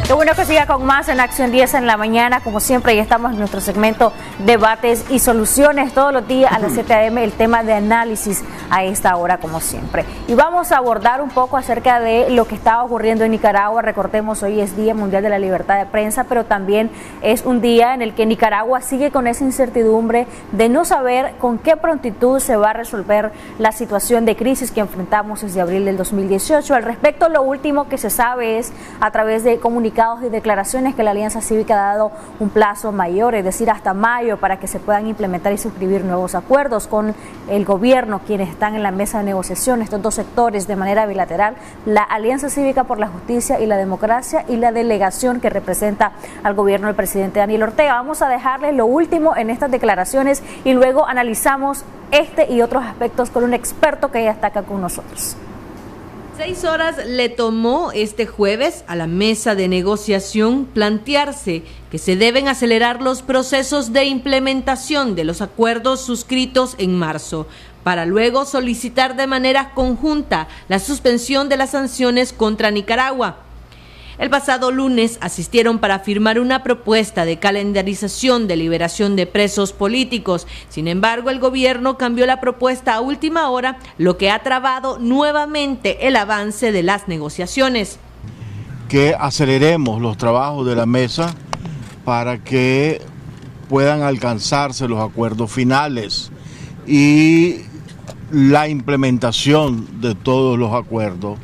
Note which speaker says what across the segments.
Speaker 1: Qué bueno que siga con más en Acción 10 en la mañana. Como siempre, ya estamos en nuestro segmento Debates y Soluciones. Todos los días a las 7 a.m. el tema de análisis a esta hora, como siempre. Y vamos a abordar un poco acerca de lo que está ocurriendo en Nicaragua. Recordemos, hoy es Día Mundial de la Libertad de Prensa, pero también es un día en el que Nicaragua sigue con esa incertidumbre de no saber con qué prontitud se va a resolver la situación de crisis que enfrentamos desde abril del 2018. Al respecto, lo último que se sabe es, a través de comunicados y declaraciones, que la Alianza Cívica ha dado un plazo mayor, es decir, hasta mayo, para que se puedan implementar y suscribir nuevos acuerdos con el gobierno, quienes están en la mesa de negociación, estos dos sectores de manera bilateral, la Alianza Cívica por la Justicia y la Democracia y la delegación que representa al gobierno del presidente Daniel Ortega. Vamos a dejarles lo último en estas declaraciones y luego analizamos este y otros aspectos con un experto que ya está acá con nosotros.
Speaker 2: 6 horas le tomó este jueves a la mesa de negociación plantearse que se deben acelerar los procesos de implementación de los acuerdos suscritos en marzo, para luego solicitar de manera conjunta la suspensión de las sanciones contra Nicaragua. El pasado lunes asistieron para firmar una propuesta de calendarización de liberación de presos políticos. Sin embargo, el gobierno cambió la propuesta a última hora, lo que ha trabado nuevamente el avance de las negociaciones.
Speaker 3: Que aceleremos los trabajos de la mesa para que puedan alcanzarse los acuerdos finales y la implementación de todos los acuerdos.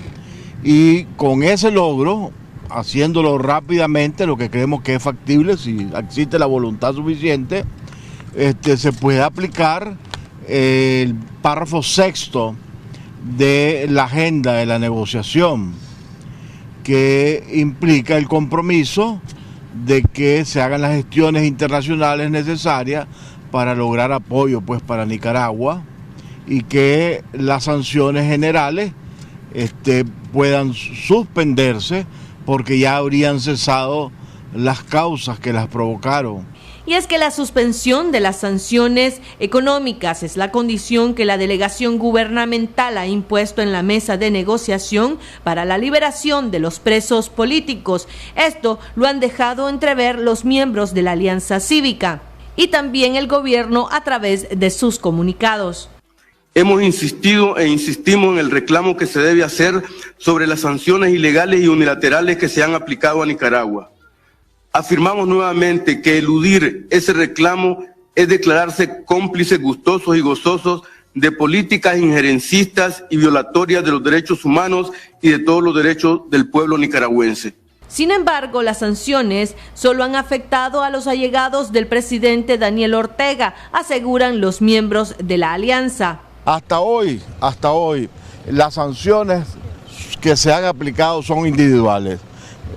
Speaker 3: Y con ese logro, haciéndolo rápidamente, lo que creemos que es factible, si existe la voluntad suficiente, se puede aplicar el párrafo 6º de la agenda de la negociación, que implica el compromiso de que se hagan las gestiones internacionales necesarias para lograr apoyo para Nicaragua y que las sanciones generales puedan suspenderse, porque ya habrían cesado las causas que las provocaron.
Speaker 2: Y es que la suspensión de las sanciones económicas es la condición que la delegación gubernamental ha impuesto en la mesa de negociación para la liberación de los presos políticos. Esto lo han dejado entrever los miembros de la Alianza Cívica y también el gobierno a través de sus comunicados.
Speaker 4: Hemos insistido e insistimos en el reclamo que se debe hacer sobre las sanciones ilegales y unilaterales que se han aplicado a Nicaragua. Afirmamos nuevamente que eludir ese reclamo es declararse cómplices gustosos y gozosos de políticas injerencistas y violatorias de los derechos humanos y de todos los derechos del pueblo nicaragüense.
Speaker 2: Sin embargo, las sanciones solo han afectado a los allegados del presidente Daniel Ortega, aseguran los miembros de la alianza.
Speaker 3: Hasta hoy, las sanciones que se han aplicado son individuales.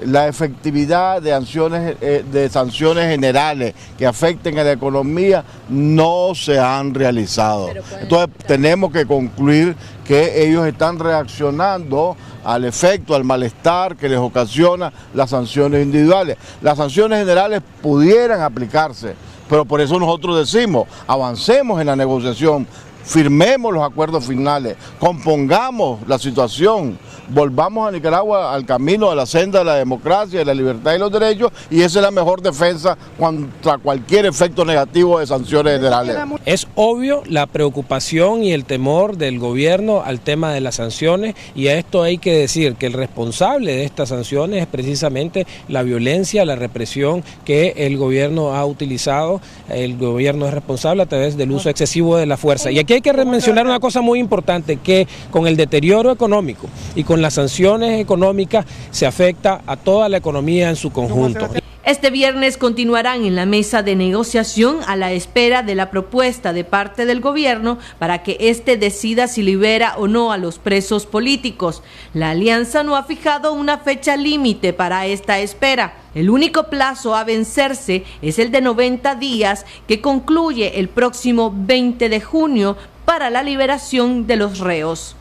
Speaker 3: La efectividad de sanciones generales que afecten a la economía no se han realizado. Entonces tenemos que concluir que ellos están reaccionando al efecto, al malestar que les ocasiona las sanciones individuales. Las sanciones generales pudieran aplicarse, pero por eso nosotros decimos, avancemos en la negociación, firmemos los acuerdos finales, compongamos la situación, volvamos a Nicaragua al camino, a la senda de la democracia, de la libertad y los derechos, y esa es la mejor defensa contra cualquier efecto negativo de sanciones generales.
Speaker 5: Es obvio la preocupación y el temor del gobierno al tema de las sanciones, y a esto hay que decir que el responsable de estas sanciones es precisamente la violencia, la represión que el gobierno ha utilizado. El gobierno es responsable a través del uso excesivo de la fuerza. Y aquí hay que mencionar una cosa muy importante, que con el deterioro económico y con las sanciones económicas se afecta a toda la economía en su conjunto.
Speaker 2: Este viernes continuarán en la mesa de negociación a la espera de la propuesta de parte del gobierno para que éste decida si libera o no a los presos políticos. La alianza no ha fijado una fecha límite para esta espera. El único plazo a vencerse es el de 90 días que concluye el próximo 20 de junio para la liberación de los reos.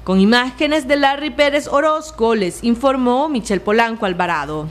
Speaker 2: Con imágenes de Larry Pérez Orozco, les informó Michelle Polanco Alvarado.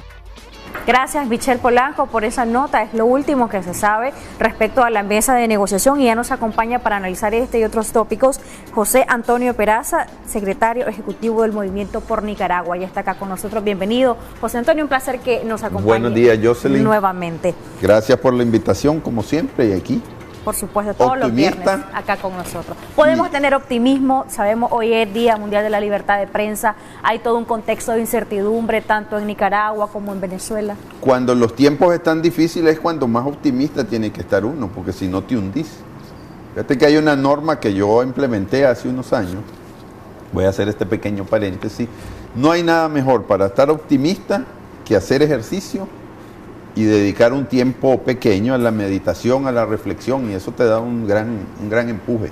Speaker 1: Gracias, Michelle Polanco, por esa nota. Es lo último que se sabe respecto a la mesa de negociación y ya nos acompaña para analizar este y otros tópicos José Antonio Peraza, secretario ejecutivo del Movimiento por Nicaragua. Ya está acá con nosotros. Bienvenido, José Antonio. Un placer que nos acompañe.
Speaker 6: Buenos días, Jocelyn.
Speaker 1: Nuevamente.
Speaker 6: Gracias por la invitación, como siempre, y aquí.
Speaker 1: Por supuesto, todos los viernes acá con nosotros. Podemos tener optimismo, sabemos hoy es Día Mundial de la Libertad de Prensa, hay todo un contexto de incertidumbre tanto en Nicaragua como en Venezuela.
Speaker 6: Cuando los tiempos están difíciles es cuando más optimista tiene que estar uno, porque si no te hundís. Fíjate que hay una norma que yo implementé hace unos años, voy a hacer este pequeño paréntesis, no hay nada mejor para estar optimista que hacer ejercicio y dedicar un tiempo pequeño a la meditación, a la reflexión, y eso te da un gran empuje.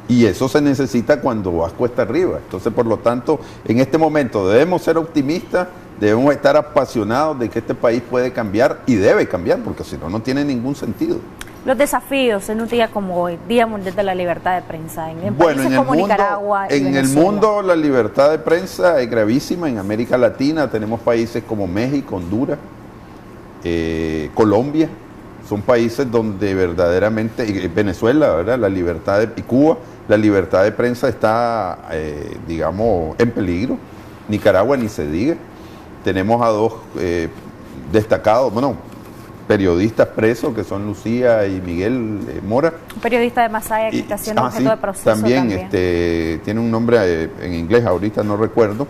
Speaker 6: Y eso se necesita cuando vas cuesta arriba. Entonces, por lo tanto, en este momento debemos ser optimistas, debemos estar apasionados de que este país puede cambiar y debe cambiar, porque si no, no tiene ningún sentido.
Speaker 1: Los desafíos en un día como hoy, Día Mundial de la Libertad de Prensa, en países como Nicaragua y
Speaker 6: en el mundo la libertad de prensa es gravísima. En América Latina tenemos países como México, Honduras, Colombia, son países donde verdaderamente, Venezuela, ¿verdad? Y Cuba, la libertad de prensa está, digamos, en peligro. Nicaragua ni se diga. Tenemos a dos destacados, periodistas presos, que son Lucía y Miguel Mora.
Speaker 1: Un periodista de Masaya que está siendo objeto de proceso
Speaker 6: también. Tiene un nombre en inglés, ahorita no recuerdo.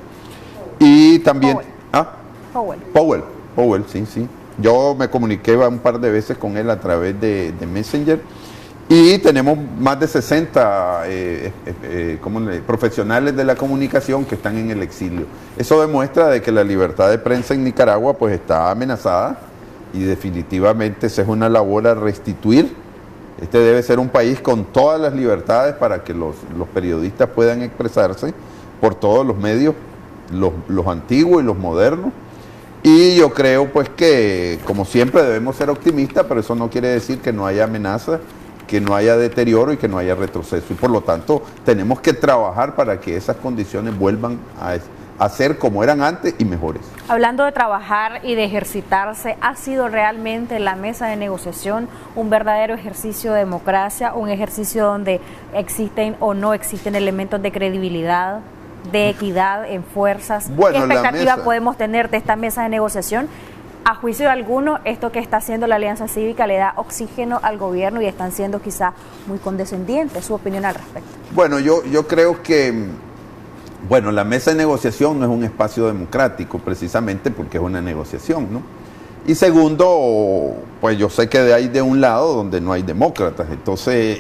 Speaker 6: Y también... Powell, sí. Yo me comuniqué un par de veces con él a través de Messenger y tenemos más de 60 profesionales de la comunicación que están en el exilio. Eso demuestra de que la libertad de prensa en Nicaragua pues está amenazada y definitivamente esa es una labor a restituir. Este debe ser un país con todas las libertades para que los periodistas puedan expresarse por todos los medios, los antiguos y los modernos. Y yo creo pues que, como siempre, debemos ser optimistas, pero eso no quiere decir que no haya amenaza, que no haya deterioro y que no haya retroceso. Y por lo tanto, tenemos que trabajar para que esas condiciones vuelvan a ser como eran antes y mejores.
Speaker 1: Hablando de trabajar y de ejercitarse, ¿ha sido realmente la mesa de negociación un verdadero ejercicio de democracia, un ejercicio donde existen o no existen elementos de credibilidad, de equidad en fuerzas? ¿Qué expectativa podemos tener de esta mesa de negociación? A juicio de alguno, esto que está haciendo la Alianza Cívica le da oxígeno al gobierno y están siendo quizá muy condescendientes. ¿Su opinión al respecto?
Speaker 6: Bueno, yo creo que la mesa de negociación no es un espacio democrático, precisamente porque es una negociación, ¿no? Y segundo, pues yo sé que hay de un lado donde no hay demócratas, entonces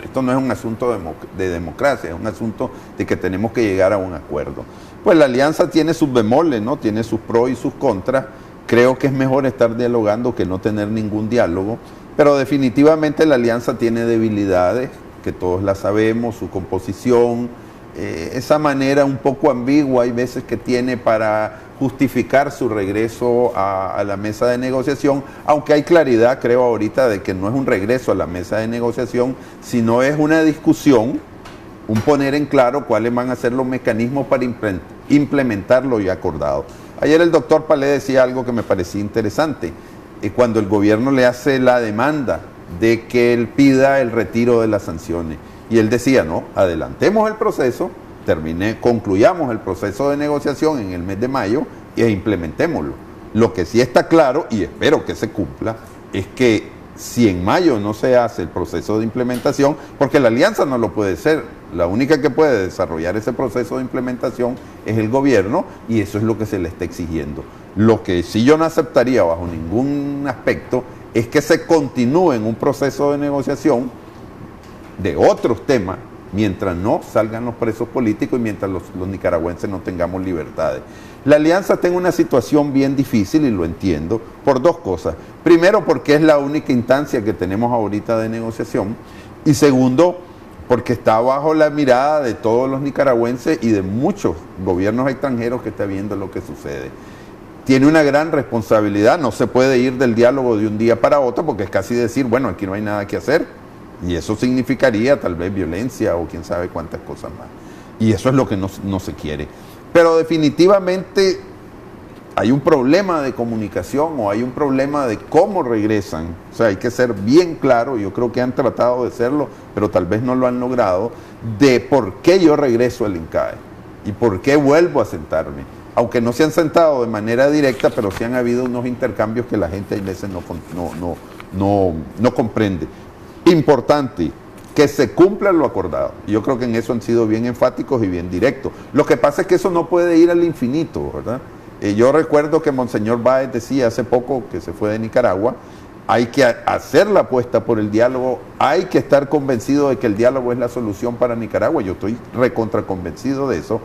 Speaker 6: esto no es un asunto de democracia, es un asunto de que tenemos que llegar a un acuerdo. Pues la alianza tiene sus bemoles, ¿no? Tiene sus pros y sus contras. Creo que es mejor estar dialogando que no tener ningún diálogo, pero definitivamente la alianza tiene debilidades, que todos las sabemos, su composición, esa manera un poco ambigua hay veces que tiene para justificar su regreso a la mesa de negociación, aunque hay claridad, creo ahorita, de que no es un regreso a la mesa de negociación, sino es una discusión, un poner en claro cuáles van a ser los mecanismos para implementar lo ya acordado. Ayer el doctor Palé decía algo que me parecía interesante, cuando el gobierno le hace la demanda de que él pida el retiro de las sanciones, y él decía, no, adelantemos el proceso, concluyamos el proceso de negociación en el mes de mayo e implementémoslo. Lo que sí está claro, y espero que se cumpla, es que si en mayo no se hace el proceso de implementación, porque la alianza no lo puede hacer, la única que puede desarrollar ese proceso de implementación es el gobierno, y eso es lo que se le está exigiendo. Lo que sí yo no aceptaría bajo ningún aspecto es que se continúe en un proceso de negociación de otros temas mientras no salgan los presos políticos y mientras los nicaragüenses no tengamos libertades. La alianza está en una situación bien difícil y lo entiendo por dos cosas. Primero, porque es la única instancia que tenemos ahorita de negociación, y segundo, porque está bajo la mirada de todos los nicaragüenses y de muchos gobiernos extranjeros que están viendo lo que sucede. Tiene una gran responsabilidad, no se puede ir del diálogo de un día para otro, porque es casi decir, bueno, aquí no hay nada que hacer. Y eso significaría tal vez violencia o quién sabe cuántas cosas más. Y eso es lo que no se quiere. Pero definitivamente hay un problema de comunicación o hay un problema de cómo regresan. O sea, hay que ser bien claro, yo creo que han tratado de serlo, pero tal vez no lo han logrado, de por qué yo regreso al INCAE y por qué vuelvo a sentarme. Aunque no se han sentado de manera directa, pero sí han habido unos intercambios que la gente a veces no comprende. Importante, que se cumpla lo acordado. Yo creo que en eso han sido bien enfáticos y bien directos. Lo que pasa es que eso no puede ir al infinito, ¿verdad? Yo recuerdo que Monseñor Báez decía hace poco, que se fue de Nicaragua, hay que hacer la apuesta por el diálogo, hay que estar convencido de que el diálogo es la solución para Nicaragua. Yo estoy recontra convencido de eso,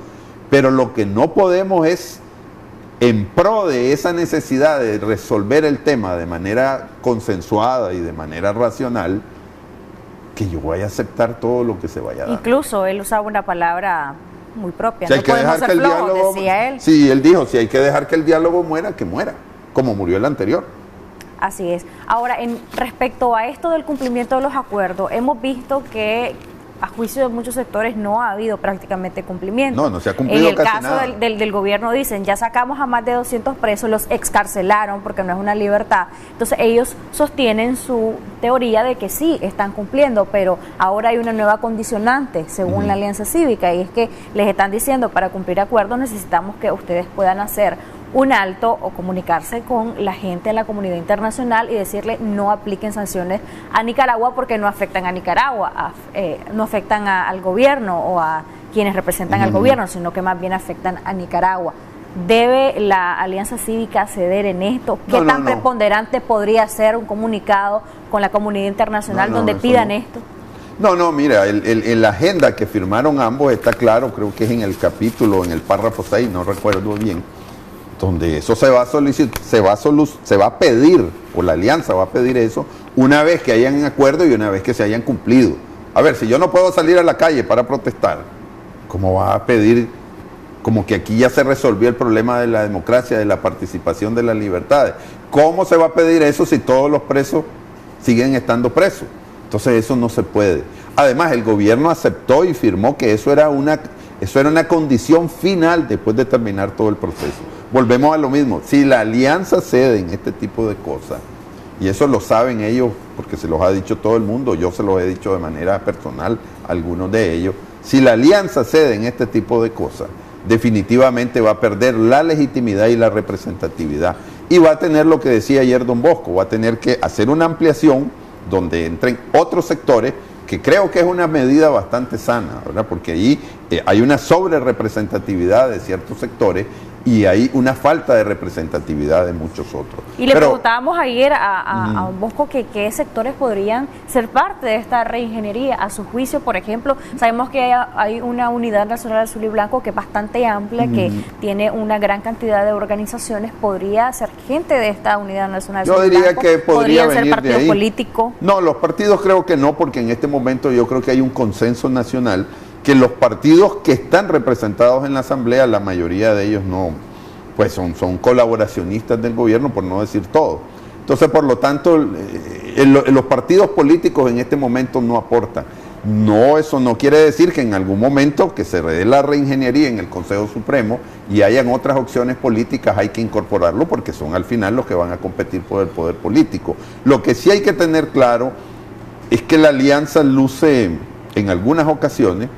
Speaker 6: pero lo que no podemos es, en pro de esa necesidad de resolver el tema de manera consensuada y de manera racional, que yo voy a aceptar todo lo que se vaya a dar.
Speaker 1: Incluso él usaba una palabra muy propia,
Speaker 6: si
Speaker 1: no podemos ser flojos, decía él.
Speaker 6: Sí, él dijo, si hay que dejar que el diálogo muera, que muera, como murió el anterior.
Speaker 1: Así es. Ahora, respecto a esto del cumplimiento de los acuerdos, hemos visto que a juicio de muchos sectores no ha habido prácticamente cumplimiento.
Speaker 6: No se ha cumplido
Speaker 1: casi nada. En el caso del gobierno dicen, ya sacamos a más de 200 presos, los excarcelaron porque no es una libertad. Entonces ellos sostienen su teoría de que sí, están cumpliendo, pero ahora hay una nueva condicionante según la Alianza Cívica, y es que les están diciendo, para cumplir acuerdos necesitamos que ustedes puedan hacer un alto o comunicarse con la gente de la comunidad internacional y decirle no apliquen sanciones a Nicaragua porque no afectan a Nicaragua, no afectan al gobierno o a quienes representan al gobierno, sino que más bien afectan a Nicaragua. ¿Debe la Alianza Cívica ceder en esto? ¿Qué tan preponderante podría ser un comunicado con la comunidad internacional donde pidan esto?
Speaker 6: Mira, en la agenda que firmaron ambos está claro, creo que es en el capítulo, en el párrafo 6, no recuerdo bien, donde eso se va a solicitar, se va a pedir, o la alianza va a pedir eso, una vez que hayan acuerdo y una vez que se hayan cumplido. A ver, si yo no puedo salir a la calle para protestar, ¿cómo va a pedir como que aquí ya se resolvió el problema de la democracia, de la participación, de las libertades? ¿Cómo se va a pedir eso si todos los presos siguen estando presos? Entonces eso no se puede. Además, el gobierno aceptó y firmó que eso era una condición final después de terminar todo el proceso. Volvemos a lo mismo, si la alianza cede en este tipo de cosas, y eso lo saben ellos porque se los ha dicho todo el mundo, yo se los he dicho de manera personal a algunos de ellos, si la alianza cede en este tipo de cosas, definitivamente va a perder la legitimidad y la representatividad, y va a tener lo que decía ayer don Bosco, va a tener que hacer una ampliación donde entren otros sectores, que creo que es una medida bastante sana, ¿verdad? Porque ahí hay una sobrerepresentatividad de ciertos sectores y hay una falta de representatividad de muchos otros.
Speaker 1: Y le preguntábamos ayer a Bosco que qué sectores podrían ser parte de esta reingeniería. A su juicio, por ejemplo, sabemos que hay una unidad nacional azul y blanco que es bastante amplia, que tiene una gran cantidad de organizaciones. ¿Podría ser gente de esta unidad nacional azul y blanco? Yo diría que podría venir ser partido político.
Speaker 6: No, los partidos creo que no, porque en este momento yo creo que hay un consenso nacional que los partidos que están representados en la Asamblea, la mayoría de ellos no, pues son colaboracionistas del gobierno, por no decir todo. Entonces, por lo tanto, los partidos políticos en este momento no aportan. No, eso no quiere decir que en algún momento que se dé la reingeniería en el Consejo Supremo y hayan otras opciones políticas, hay que incorporarlo porque son al final los que van a competir por el poder político. Lo que sí hay que tener claro es que la alianza luce en algunas ocasiones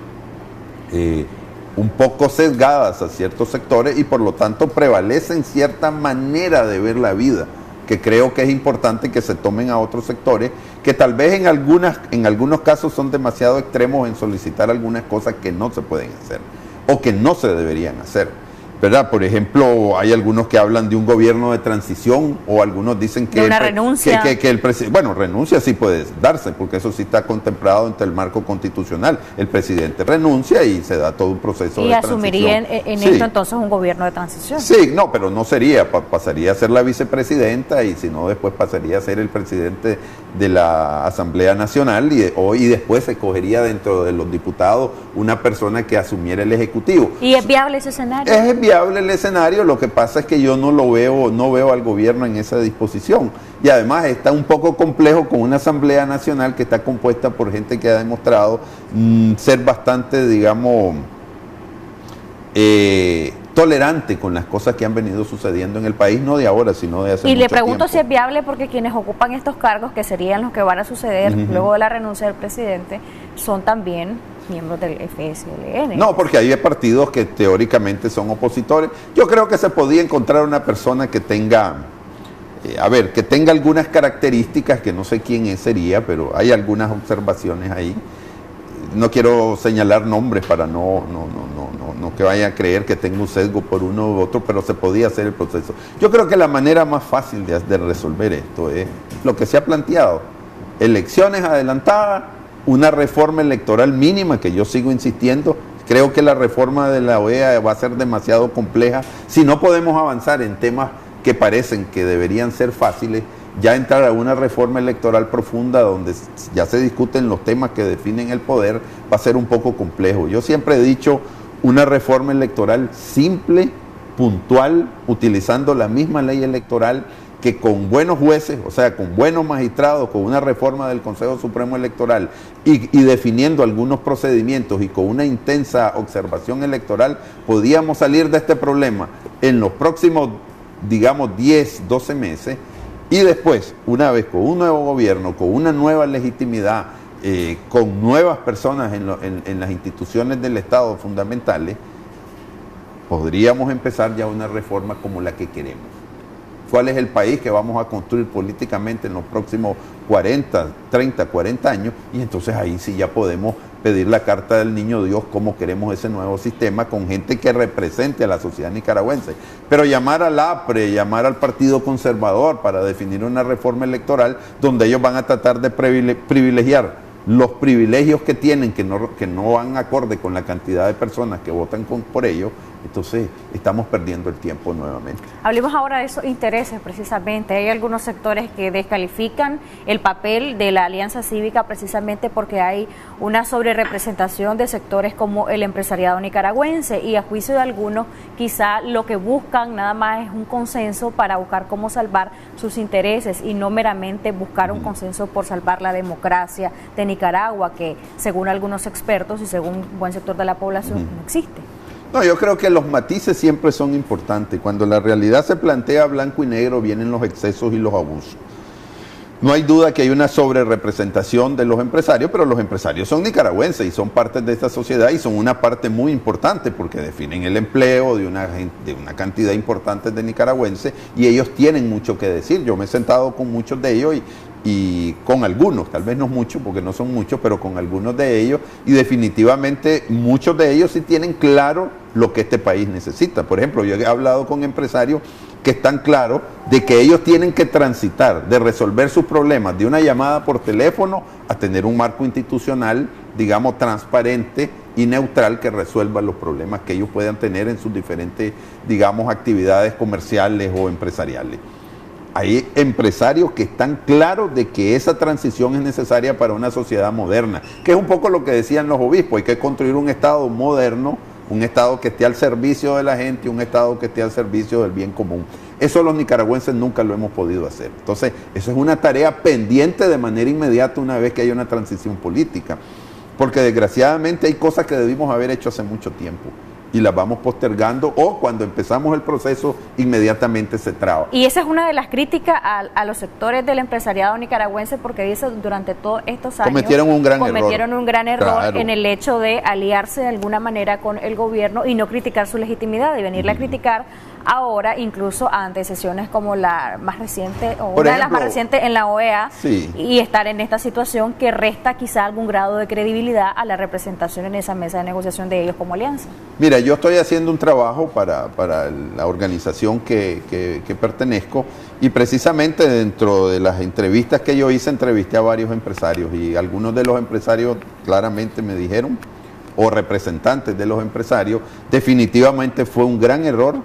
Speaker 6: un poco sesgadas a ciertos sectores y por lo tanto prevalecen cierta manera de ver la vida, que creo que es importante que se tomen a otros sectores que tal vez en algunos casos son demasiado extremos en solicitar algunas cosas que no se pueden hacer o que no se deberían hacer, ¿verdad? Por ejemplo, hay algunos que hablan de un gobierno de transición o algunos dicen que
Speaker 1: una renuncia.
Speaker 6: Que el presidente, bueno, renuncia sí puede darse porque eso sí está contemplado entre el marco constitucional. El presidente renuncia y se da todo un proceso de transición.
Speaker 1: ¿Y asumiría en esto entonces un gobierno de transición?
Speaker 6: Sí, no, pero no sería, pasaría a ser la vicepresidenta y si no después pasaría a ser el presidente de la Asamblea Nacional y después se escogería dentro de los diputados una persona que asumiera el Ejecutivo.
Speaker 1: ¿Y es viable ese escenario?
Speaker 6: Es viable el escenario, lo que pasa es que yo no veo al gobierno en esa disposición y además está un poco complejo con una Asamblea Nacional que está compuesta por gente que ha demostrado ser bastante, digamos, tolerante con las cosas que han venido sucediendo en el país, no de ahora, sino de hace mucho tiempo.
Speaker 1: Y le pregunto si es viable porque quienes ocupan estos cargos, que serían los que van a suceder luego de la renuncia del presidente, son también miembros del FSLN.
Speaker 6: No, porque hay partidos que teóricamente son opositores. Yo creo que se podía encontrar una persona que tenga, que tenga algunas características, que no sé quién sería, pero hay algunas observaciones ahí. No quiero señalar nombres para no que vayan a creer que tengo un sesgo por uno u otro, pero se podía hacer el proceso. Yo creo que la manera más fácil de resolver esto es lo que se ha planteado: elecciones adelantadas, una reforma electoral mínima, que yo sigo insistiendo. Creo que la reforma de la OEA va a ser demasiado compleja. Si no podemos avanzar en temas que parecen que deberían ser fáciles, ya entrar a una reforma electoral profunda donde ya se discuten los temas que definen el poder va a ser un poco complejo. Yo siempre he dicho una reforma electoral simple, puntual, utilizando la misma ley electoral, que con buenos jueces, o sea, con buenos magistrados, con una reforma del Consejo Supremo Electoral y definiendo algunos procedimientos y con una intensa observación electoral, podíamos salir de este problema en los próximos, digamos, 10, 12 meses. Y después, una vez con un nuevo gobierno, con una nueva legitimidad, con nuevas personas en las instituciones del Estado fundamentales, podríamos empezar ya una reforma como la que queremos. ¿Cuál es el país que vamos a construir políticamente en los próximos 30, 40 años? Y entonces ahí sí ya podemos pedir la carta del niño Dios, cómo queremos ese nuevo sistema, con gente que represente a la sociedad nicaragüense. Pero llamar al APRE, llamar al Partido Conservador para definir una reforma electoral donde ellos van a tratar de privilegiar los privilegios que tienen, que no van acorde con la cantidad de personas que votan por ellos, entonces estamos perdiendo el tiempo nuevamente.
Speaker 1: Hablemos ahora de esos intereses precisamente. Hay algunos sectores que descalifican el papel de la Alianza Cívica precisamente porque hay una sobrerepresentación de sectores como el empresariado nicaragüense, y a juicio de algunos quizá lo que buscan nada más es un consenso para buscar cómo salvar sus intereses y no meramente buscar un consenso por salvar la democracia de Nicaragua, que según algunos expertos y según un buen sector de la población no existe.
Speaker 6: No, yo creo que los matices siempre son importantes. Cuando la realidad se plantea blanco y negro, vienen los excesos y los abusos. No hay duda que hay una sobrerepresentación de los empresarios, pero los empresarios son nicaragüenses y son parte de esta sociedad y son una parte muy importante porque definen el empleo de una cantidad importante de nicaragüenses, y ellos tienen mucho que decir. Yo me he sentado con muchos de ellos y con algunos, tal vez no muchos porque no son muchos, pero con algunos de ellos, y definitivamente muchos de ellos sí tienen claro lo que este país necesita. Por ejemplo, yo he hablado con empresarios que están claros de que ellos tienen que transitar de resolver sus problemas de una llamada por teléfono a tener un marco institucional, digamos, transparente y neutral, que resuelva los problemas que ellos puedan tener en sus diferentes, digamos, actividades comerciales o empresariales. Hay empresarios que están claros de que esa transición es necesaria para una sociedad moderna, que es un poco lo que decían los obispos: hay que construir un Estado moderno, un Estado que esté al servicio de la gente, un Estado que esté al servicio del bien común. Eso los nicaragüenses nunca lo hemos podido hacer. Entonces, eso es una tarea pendiente de manera inmediata una vez que haya una transición política, porque desgraciadamente hay cosas que debimos haber hecho hace mucho tiempo y las vamos postergando, o cuando empezamos el proceso inmediatamente se traba.
Speaker 1: Y esa es una de las críticas a los sectores del empresariado nicaragüense, porque dice durante todos estos años
Speaker 6: cometieron un gran
Speaker 1: error
Speaker 6: claro,
Speaker 1: en el hecho de aliarse de alguna manera con el gobierno y no criticar su legitimidad y venirle a criticar ahora, incluso ante sesiones como la más reciente o una de las más recientes en la OEA,
Speaker 6: sí, y
Speaker 1: estar en esta situación que resta quizá algún grado de credibilidad a la representación en esa mesa de negociación de ellos como alianza.
Speaker 6: Mira, yo estoy haciendo un trabajo para la organización que pertenezco, y precisamente dentro de las entrevistas que yo hice, entrevisté a varios empresarios, y algunos de los empresarios claramente me dijeron, o representantes de los empresarios, definitivamente fue un gran error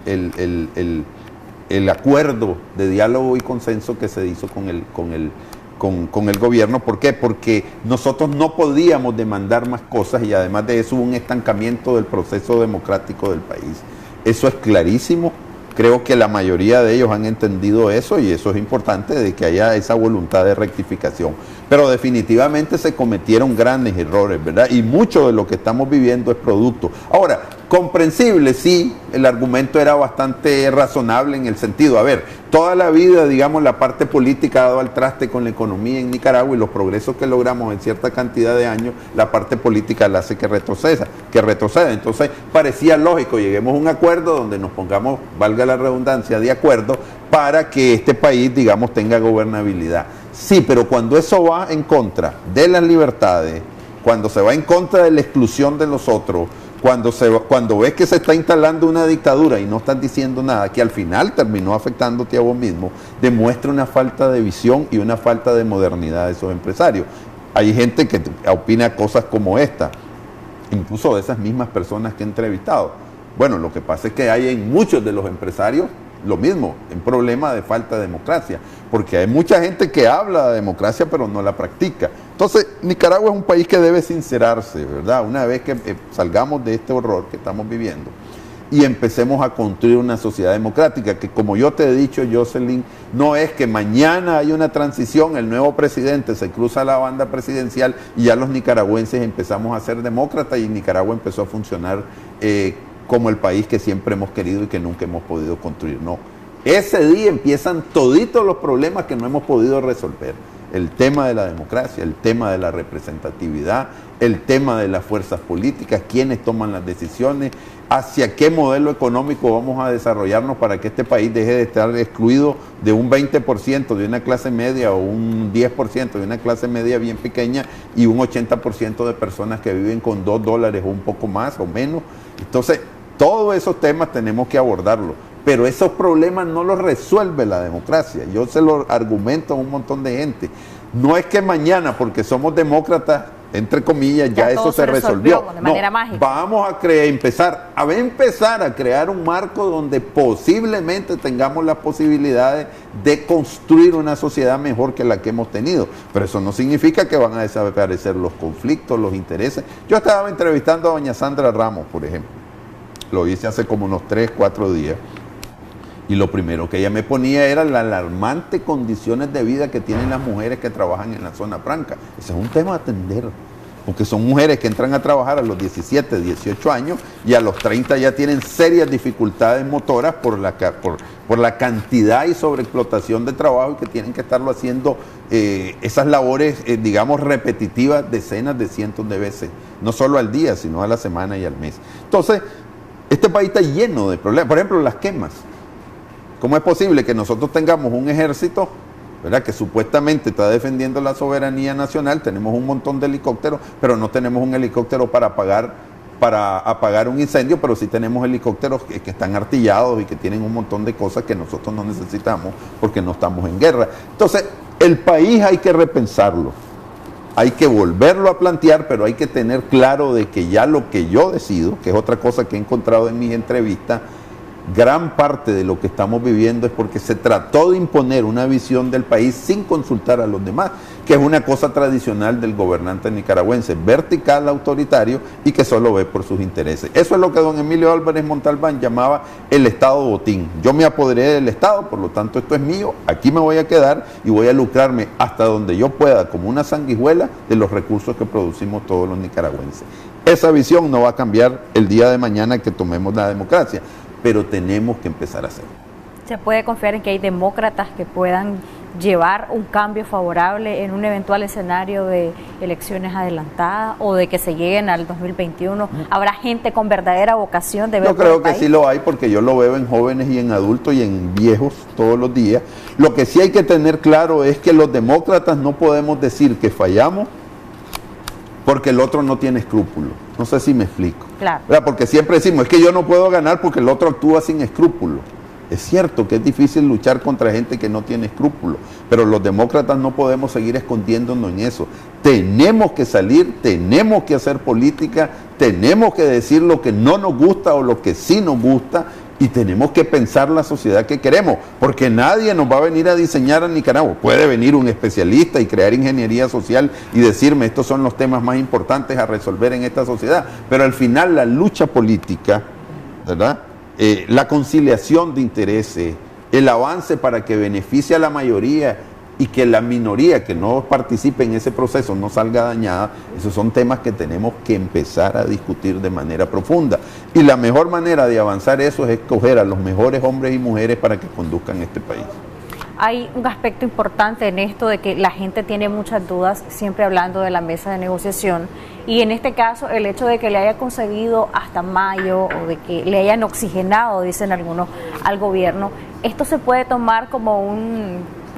Speaker 6: el acuerdo de diálogo y consenso que se hizo con el gobierno. ¿Por qué? Porque nosotros no podíamos demandar más cosas, y además de eso hubo un estancamiento del proceso democrático del país. Eso es clarísimo. Creo que la mayoría de ellos han entendido eso, y eso es importante, de que haya esa voluntad de rectificación. Pero definitivamente se cometieron grandes errores, ¿verdad? Y mucho de lo que estamos viviendo es producto. Ahora, Comprensible, sí, el argumento era bastante razonable en el sentido, a ver, toda la vida, digamos, la parte política ha dado al traste con la economía en Nicaragua y los progresos que logramos en cierta cantidad de años, la parte política la hace que retroceda. Entonces parecía lógico, lleguemos a un acuerdo donde nos pongamos, valga la redundancia, de acuerdo para que este país, digamos, tenga gobernabilidad. Sí, pero cuando eso va en contra de las libertades, cuando se va en contra de la exclusión de los otros, cuando ves que se está instalando una dictadura y no estás diciendo nada, que al final terminó afectándote a vos mismo, demuestra una falta de visión y una falta de modernidad de esos empresarios. Hay gente que opina cosas como esta, incluso de esas mismas personas que he entrevistado. Bueno, lo que pasa es que hay en muchos de los empresarios lo mismo, un problema de falta de democracia, porque hay mucha gente que habla de democracia pero no la practica. Entonces, Nicaragua es un país que debe sincerarse, ¿verdad? Una vez que salgamos de este horror que estamos viviendo y empecemos a construir una sociedad democrática, que como yo te he dicho, Jocelyn, no es que mañana hay una transición, el nuevo presidente se cruza la banda presidencial y ya los nicaragüenses empezamos a ser demócratas y Nicaragua empezó a funcionar como el país que siempre hemos querido y que nunca hemos podido construir. No, ese día empiezan toditos los problemas que no hemos podido resolver. El tema de la democracia, el tema de la representatividad, el tema de las fuerzas políticas, quiénes toman las decisiones, hacia qué modelo económico vamos a desarrollarnos para que este país deje de estar excluido de un 20% de una clase media o un 10% de una clase media bien pequeña y un 80% de personas que viven con $2 o un poco más o menos. Entonces, todos esos temas tenemos que abordarlos, pero esos problemas no los resuelve la democracia. Yo se lo argumento a un montón de gente. No es que mañana, porque somos demócratas, entre comillas, ya eso se resolvió.
Speaker 1: De manera mágica.
Speaker 6: Vamos a empezar a crear un marco donde posiblemente tengamos las posibilidades de construir una sociedad mejor que la que hemos tenido. Pero eso no significa que van a desaparecer los conflictos, los intereses. Yo estaba entrevistando a doña Sandra Ramos, por ejemplo. Lo hice hace como unos 3, 4 días. Y lo primero que ella me ponía era las alarmantes condiciones de vida que tienen las mujeres que trabajan en la zona franca. Ese es un tema a atender, porque son mujeres que entran a trabajar a los 17, 18 años y a los 30 ya tienen serias dificultades motoras por la cantidad y sobreexplotación de trabajo y que tienen que estarlo haciendo esas labores, digamos, repetitivas decenas de cientos de veces, no solo al día, sino a la semana y al mes. Entonces, este país está lleno de problemas. Por ejemplo, las quemas. ¿Cómo es posible que nosotros tengamos un ejército, ¿verdad?, que supuestamente está defendiendo la soberanía nacional? Tenemos un montón de helicópteros, pero no tenemos un helicóptero para apagar un incendio, pero sí tenemos helicópteros que están artillados y que tienen un montón de cosas que nosotros no necesitamos porque no estamos en guerra. Entonces, el país hay que repensarlo, hay que volverlo a plantear, pero hay que tener claro de que ya lo que yo decido, que es otra cosa que he encontrado en mis entrevistas, gran parte de lo que estamos viviendo es porque se trató de imponer una visión del país sin consultar a los demás, que es una cosa tradicional del gobernante nicaragüense, vertical, autoritario y que solo ve por sus intereses. Eso es lo que don Emilio Álvarez Montalbán llamaba el Estado botín. Yo me apoderé del Estado, por lo tanto esto es mío, aquí me voy a quedar y voy a lucrarme hasta donde yo pueda, como una sanguijuela, de los recursos que producimos todos los nicaragüenses. Esa visión no va a cambiar el día de mañana que tomemos la democracia, pero tenemos que empezar a hacerlo.
Speaker 1: ¿Se puede confiar en que hay demócratas que puedan llevar un cambio favorable en un eventual escenario de elecciones adelantadas o de que se lleguen al 2021? ¿Habrá gente con verdadera vocación de ver
Speaker 6: Yo
Speaker 1: por el
Speaker 6: creo que
Speaker 1: país?
Speaker 6: sí lo hay, porque yo lo veo en jóvenes y en adultos y en viejos todos los días. Lo que sí hay que tener claro es que los demócratas no podemos decir que fallamos porque el otro no tiene escrúpulos. No sé si me explico.
Speaker 1: Claro.
Speaker 6: ¿Verdad? Porque siempre decimos, es que yo no puedo ganar porque el otro actúa sin escrúpulos. Es cierto que es difícil luchar contra gente que no tiene escrúpulos, pero los demócratas no podemos seguir escondiéndonos en eso. Tenemos que salir, tenemos que hacer política, tenemos que decir lo que no nos gusta o lo que sí nos gusta, y tenemos que pensar la sociedad que queremos, porque nadie nos va a venir a diseñar a Nicaragua. Puede venir un especialista y crear ingeniería social y decirme estos son los temas más importantes a resolver en esta sociedad, pero al final la lucha política, ¿verdad?, la conciliación de intereses, el avance para que beneficie a la mayoría y que la minoría que no participe en ese proceso no salga dañada, esos son temas que tenemos que empezar a discutir de manera profunda. Y la mejor manera de avanzar eso es escoger a los mejores hombres y mujeres para que conduzcan este país.
Speaker 1: Hay un aspecto importante en esto de que la gente tiene muchas dudas, siempre hablando de la mesa de negociación, y en este caso el hecho de que le haya concedido hasta mayo o de que le hayan oxigenado, dicen algunos, al gobierno, esto se puede tomar como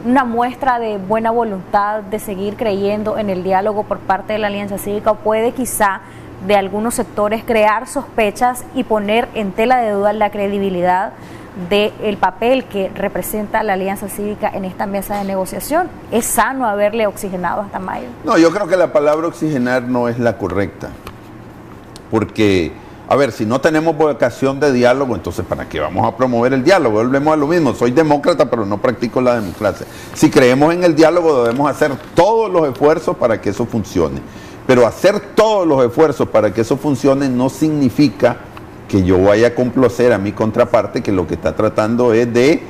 Speaker 1: una muestra de buena voluntad de seguir creyendo en el diálogo por parte de la Alianza Cívica, o puede quizá de algunos sectores crear sospechas y poner en tela de duda la credibilidad del papel que representa la Alianza Cívica en esta mesa de negociación. ¿Es sano haberle oxigenado hasta mayo?
Speaker 6: No, yo creo que la palabra oxigenar no es la correcta, porque, a ver, si no tenemos vocación de diálogo, entonces ¿para qué vamos a promover el diálogo? Volvemos a lo mismo, soy demócrata, pero no practico la democracia. Si creemos en el diálogo, debemos hacer todos los esfuerzos para que eso funcione, pero hacer todos los esfuerzos para que eso funcione no significa que yo vaya a complacer a mi contraparte, que lo que está tratando es de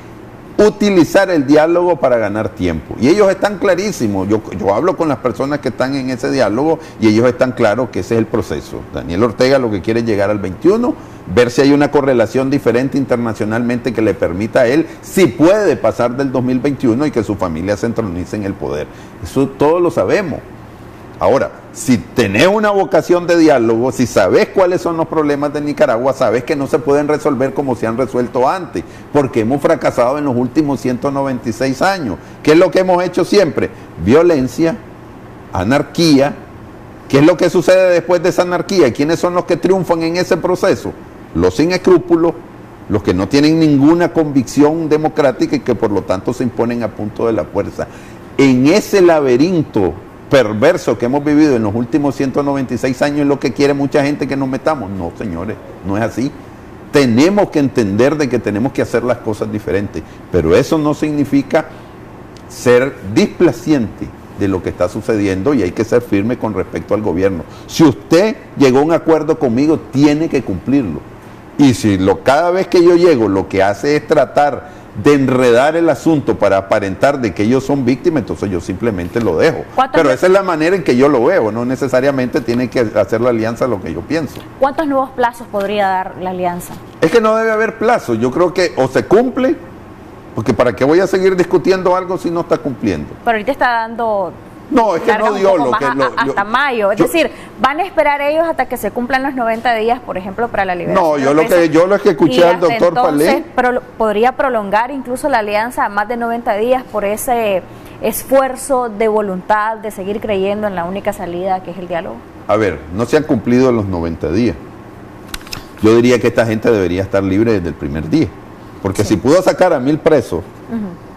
Speaker 6: utilizar el diálogo para ganar tiempo. Y ellos están clarísimos, yo hablo con las personas que están en ese diálogo y ellos están claros que ese es el proceso. Daniel Ortega lo que quiere es llegar al 21, ver si hay una correlación diferente internacionalmente que le permita a él, si puede pasar del 2021 y que su familia se entronice en el poder. Eso todos lo sabemos. Ahora, si tenés una vocación de diálogo, si sabes cuáles son los problemas de Nicaragua, sabes que no se pueden resolver como se han resuelto antes, porque hemos fracasado en los últimos 196 años. ¿Qué es lo que hemos hecho siempre? Violencia, anarquía. ¿Qué es lo que sucede después de esa anarquía? ¿Quiénes son los que triunfan en ese proceso? Los sin escrúpulos, los que no tienen ninguna convicción democrática y que por lo tanto se imponen a punto de la fuerza. En ese laberinto perverso que hemos vivido en los últimos 196 años es lo que quiere mucha gente que nos metamos. No, señores, no es así. Tenemos que entender de que tenemos que hacer las cosas diferentes, pero eso no significa ser displaciente de lo que está sucediendo y hay que ser firme con respecto al gobierno. Si usted llegó a un acuerdo conmigo, tiene que cumplirlo. Y si cada vez que yo llego lo que hace es tratar de enredar el asunto para aparentar de que ellos son víctimas, entonces yo simplemente lo dejo. Pero esa es la manera en que yo lo veo, no necesariamente tiene que hacer la alianza lo que yo pienso.
Speaker 1: ¿Cuántos nuevos plazos podría dar la alianza?
Speaker 6: Es que no debe haber plazo, yo creo que o se cumple, porque ¿para qué voy a seguir discutiendo algo si no está cumpliendo?
Speaker 1: Pero ahorita está dando...
Speaker 6: No, es que no dio lo que...
Speaker 1: hasta mayo, es decir, van a esperar ellos hasta que se cumplan los 90 días, por ejemplo, para la liberación.
Speaker 6: No, yo lo que escuché al doctor Palé...
Speaker 1: Pero podría prolongar incluso la alianza a más de 90 días por ese esfuerzo de voluntad de seguir creyendo en la única salida que es el diálogo.
Speaker 6: A ver, no se han cumplido los 90 días. Yo diría que esta gente debería estar libre desde el primer día, porque si pudo sacar a 1000 presos...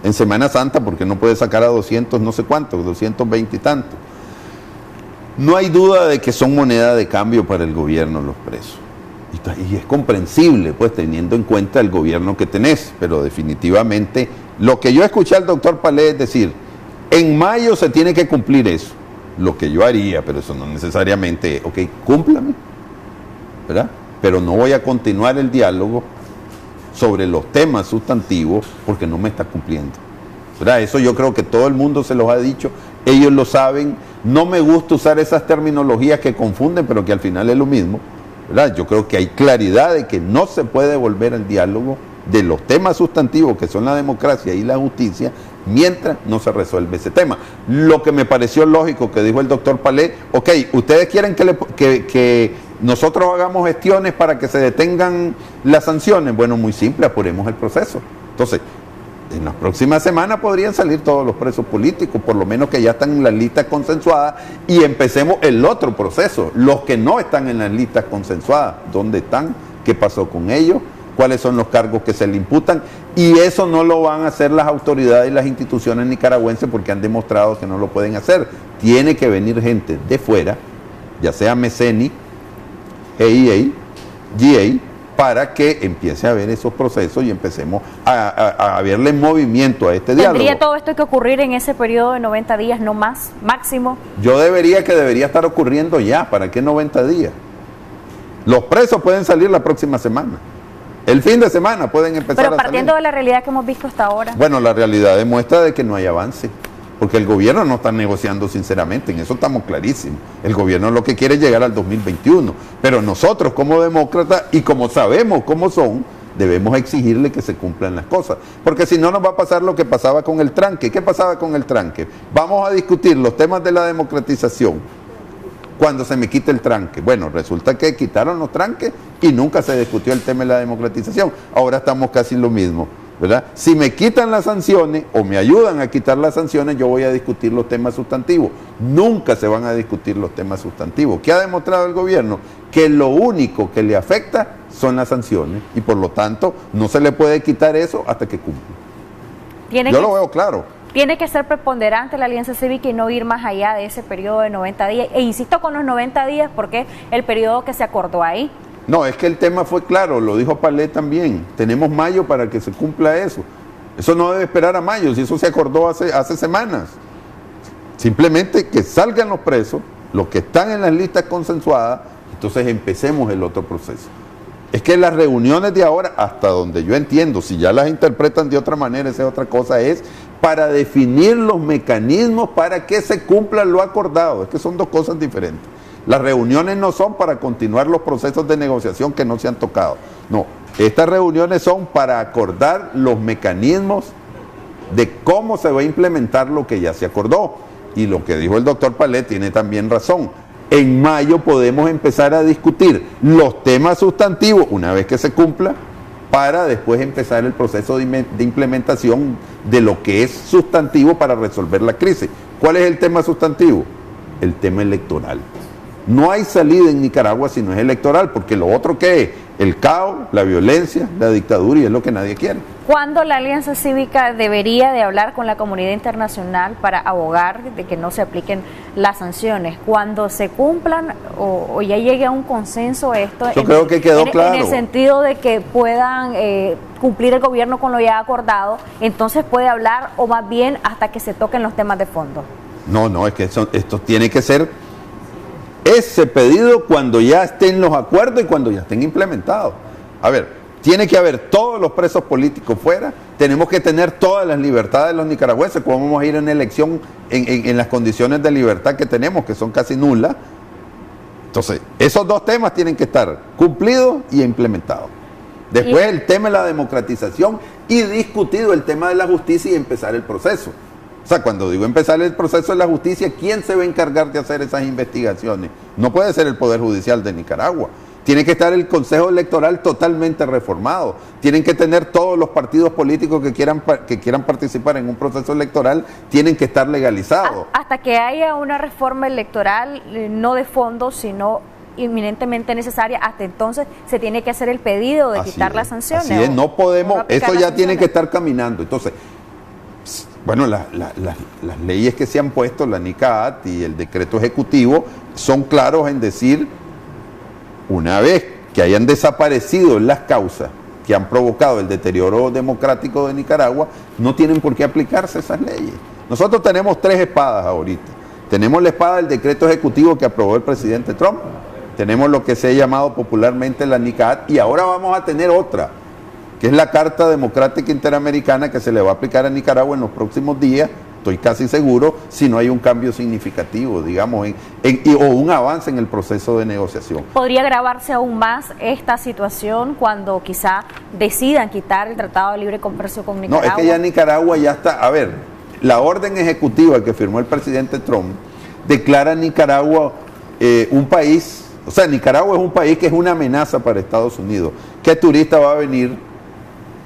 Speaker 6: en Semana Santa, porque no puede sacar a 200 no sé cuántos, 220 y tantos. No hay duda de que son moneda de cambio para el gobierno los presos. Y es comprensible, pues, teniendo en cuenta el gobierno que tenés, pero definitivamente lo que yo escuché al doctor Palé es decir, en mayo se tiene que cumplir eso. Lo que yo haría, pero eso no necesariamente, ok, cúmplame, ¿verdad? Pero no voy a continuar el diálogo sobre los temas sustantivos porque no me está cumpliendo, ¿verdad? Eso yo creo que todo el mundo se los ha dicho, ellos lo saben. No me gusta usar esas terminologías que confunden, pero que al final es lo mismo, ¿verdad? Yo creo que hay claridad de que no se puede volver al diálogo de los temas sustantivos que son la democracia y la justicia mientras no se resuelve ese tema. Lo que me pareció lógico que dijo el doctor Palé, ok, ustedes quieren que nosotros hagamos gestiones para que se detengan las sanciones. Bueno, muy simple, apuremos el proceso. Entonces, en las próximas semanas podrían salir todos los presos políticos, por lo menos que ya están en las listas consensuadas, y empecemos el otro proceso. Los que no están en las listas consensuadas, ¿dónde están? ¿Qué pasó con ellos? ¿Cuáles son los cargos que se le imputan? Y eso no lo van a hacer las autoridades y las instituciones nicaragüenses porque han demostrado que no lo pueden hacer. Tiene que venir gente de fuera, ya sea MECENI, EIA, GA, para que empiece a ver esos procesos y empecemos a verle movimiento a este diálogo.
Speaker 1: ¿Tendría todo esto que ocurrir en ese periodo de 90 días, no más, máximo?
Speaker 6: Yo debería estar ocurriendo ya. ¿Para qué 90 días? Los presos pueden salir la próxima semana. El fin de semana pueden empezar a salir.
Speaker 1: Pero partiendo de la realidad que hemos visto hasta ahora.
Speaker 6: Bueno, la realidad demuestra de que no hay avance. porque el gobierno no está negociando sinceramente, en eso estamos clarísimos. El gobierno lo que quiere es llegar al 2021, pero nosotros como demócratas y como sabemos cómo son, debemos exigirle que se cumplan las cosas, porque si no nos va a pasar lo que pasaba con el tranque. ¿Qué pasaba con el tranque? Vamos a discutir los temas de la democratización cuando se me quite el tranque. Bueno, resulta que quitaron los tranques y nunca se discutió el tema de la democratización. Ahora estamos casi en lo mismo, ¿verdad? Si me quitan las sanciones o me ayudan a quitar las sanciones, yo voy a discutir los temas sustantivos. Nunca se van a discutir los temas sustantivos. ¿Qué ha demostrado el gobierno? Que lo único que le afecta son las sanciones y por lo tanto no se le puede quitar eso hasta que cumpla. Yo lo veo claro.
Speaker 1: Tiene que ser preponderante la Alianza Cívica y no ir más allá de ese periodo de 90 días. E insisto con los 90 días porque el periodo que se acordó ahí.
Speaker 6: No, es que el tema fue claro, lo dijo Palet también. Tenemos mayo para que se cumpla eso. Eso no debe esperar a mayo, si eso se acordó hace semanas. Simplemente que salgan los presos, los que están en las listas consensuadas, entonces empecemos el otro proceso. Es que las reuniones de ahora, hasta donde yo entiendo, si ya las interpretan de otra manera, esa es otra cosa, es para definir los mecanismos para que se cumpla lo acordado. Es que son dos cosas diferentes. Las reuniones no son para continuar los procesos de negociación que no se han tocado. No, estas reuniones son para acordar los mecanismos de cómo se va a implementar lo que ya se acordó. Y lo que dijo el doctor Palet tiene también razón. En mayo podemos empezar a discutir los temas sustantivos una vez que se cumpla, para después empezar el proceso de implementación de lo que es sustantivo para resolver la crisis. ¿Cuál es el tema sustantivo? El tema electoral. No hay salida en Nicaragua si no es electoral, porque lo otro que es el caos, la violencia, la dictadura, y es lo que nadie quiere.
Speaker 1: ¿Cuándo la Alianza Cívica debería de hablar con la comunidad internacional para abogar de que no se apliquen las sanciones? ¿Cuando se cumplan o ya llegue a un consenso esto?
Speaker 6: Yo creo que quedó claro.
Speaker 1: En el sentido de que puedan cumplir el gobierno con lo ya acordado, entonces puede hablar, o más bien hasta que se toquen los temas de fondo.
Speaker 6: No, es que esto tiene que ser ese pedido cuando ya estén los acuerdos y cuando ya estén implementados. A ver, tiene que haber todos los presos políticos fuera, tenemos que tener todas las libertades de los nicaragüenses, como vamos a ir en elección en las condiciones de libertad que tenemos, que son casi nulas. Entonces, esos dos temas tienen que estar cumplidos y implementados. Después el tema de la democratización y discutido el tema de la justicia y empezar el proceso. O sea, cuando digo empezar el proceso de la justicia, ¿quién se va a encargar de hacer esas investigaciones? No puede ser el Poder Judicial de Nicaragua. Tiene que estar el Consejo Electoral totalmente reformado. Tienen que tener todos los partidos políticos que quieran participar en un proceso electoral, tienen que estar legalizados.
Speaker 1: Hasta que haya una reforma electoral, no de fondo, sino inminentemente necesaria, hasta entonces se tiene que hacer el pedido de quitar las sanciones.
Speaker 6: Así es, no podemos, eso ya tiene que estar caminando. Entonces, bueno, las leyes que se han puesto, la NICAAT y el decreto ejecutivo, son claros en decir, una vez que hayan desaparecido las causas que han provocado el deterioro democrático de Nicaragua, no tienen por qué aplicarse esas leyes. Nosotros tenemos tres espadas ahorita. Tenemos la espada del decreto ejecutivo que aprobó el presidente Trump, tenemos lo que se ha llamado popularmente la NICAAT, y ahora vamos a tener otra, que es la Carta Democrática Interamericana, que se le va a aplicar a Nicaragua en los próximos días, estoy casi seguro, si no hay un cambio significativo, digamos, o un avance en el proceso de negociación.
Speaker 1: ¿Podría agravarse aún más esta situación cuando quizá decidan quitar el Tratado de Libre Comercio con Nicaragua?
Speaker 6: No, es que ya Nicaragua ya está, a ver, la orden ejecutiva que firmó el presidente Trump declara a Nicaragua un país, o sea, Nicaragua es un país que es una amenaza para Estados Unidos. ¿Qué turista va a venir